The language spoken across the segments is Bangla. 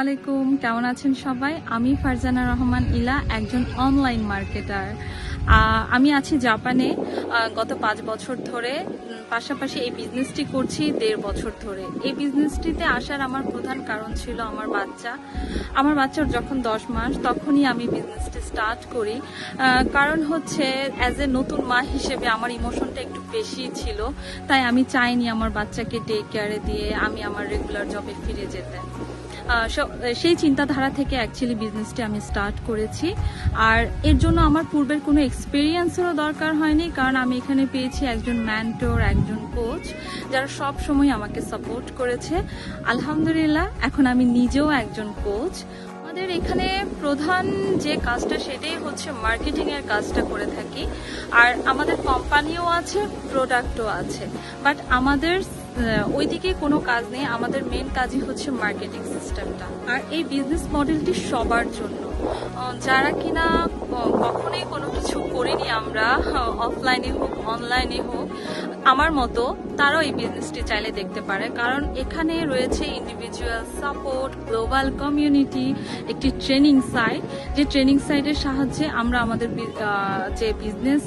আসসালামাইকুম, কেমন আছেন সবাই? আমি ফারজানা রহমান ইলা, একজন অনলাইন মার্কেটার। আমি আছি জাপানে গত 5 বছর ধরে। পাশাপাশি এই বিজনেসটি করছি 1.5 বছর ধরে। এই বিজনেসটিতে আসার আমার প্রধান কারণ ছিল আমার বাচ্চার যখন 10 মাস তখনই আমি বিজনেসটি স্টার্ট করি। কারণ হচ্ছে অ্যাজ এ নতুন মা হিসেবে আমার ইমোশনটা একটু বেশি ছিল, তাই আমি চাইনি আমার বাচ্চাকে ডে কেয়ারে দিয়ে আমি আমার রেগুলার জবে ফিরে যেতে। সেই চিন্তাধারা থেকে অ্যাকচুয়ালি বিজনেসটি আমি স্টার্ট করেছি। আর এর জন্য আমার পূর্বের কোনো এক্সপিরিয়েন্সেরও দরকার হয়নি, কারণ আমি এখানে পেয়েছি একজন মেন্টর, একজন কোচ, যারা সব সময় আমাকে সাপোর্ট করেছে। আলহামদুলিল্লাহ, এখন আমি নিজেও একজন কোচ। আমাদের এখানে প্রধান যে কাজটা সেটাই হচ্ছে মার্কেটিংয়ের কাজটা করে থাকি। আর আমাদের কোম্পানিও আছে, প্রোডাক্টও আছে, বাট আমাদের ওইদিকে কোনো কাজ নেই। আমাদের মেন কাজই হচ্ছে মার্কেটিং সিস্টেমটা। আর এই বিজনেস মডেলটি সবার জন্য, যারা কিনা কখনোই কোনো কিছু করিনি, আমরা অফলাইনে হোক অনলাইনে হোক, আমার মতো তারাও এই বিজনেসটি চাইলে দেখতে পারে। কারণ এখানে রয়েছে ইন্ডিভিজুয়াল সাপোর্ট, গ্লোবাল কমিউনিটি, একটি ট্রেনিং সাইট, যে ট্রেনিং সাইটের সাহায্যে আমরা আমাদের যে বিজনেস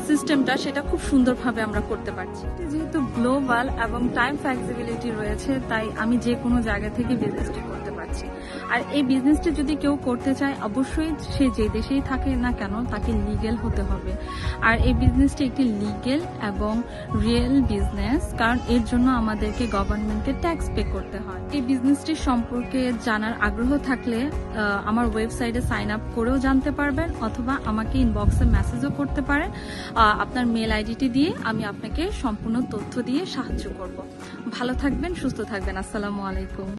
সিস্টেমটা সেটা খুব সুন্দরভাবে আমরা করতে পারছি। যেহেতু গ্লোবাল এবং টাইম ফ্লেক্সিবিলিটি রয়েছে, তাই আমি যে কোনো জায়গা থেকে বিজনেসটি করতে পারছি। আর এই বিজনেসটি যদি কেউ করতে চায়, অবশ্যই সে যে দেশেই থাকে না কেন তাকে লিগ্যাল হতে হবে। আর এই বিজনেসটি একটি লিগ্যাল এবং রিয়েল বিজনেস, কারণ এর জন্য আমাদেরকে গভর্নমেন্টকে ট্যাক্স পে করতে হয়। এই বিজনেসটির সম্পর্কে জানার আগ্রহ থাকলে আমার ওয়েবসাইটে সাইন আপ করেও জানতে পারবেন, অথবা আমাকে ইনবক্সে মেসেজও করতে পারেন। আপনার মেল আইডিটি দিয়ে আমি আপনাকে সম্পূর্ণ তথ্য দিয়ে সাহায্য করব। ভালো থাকবেন, সুস্থ থাকবেন। আসসালামু আলাইকুম।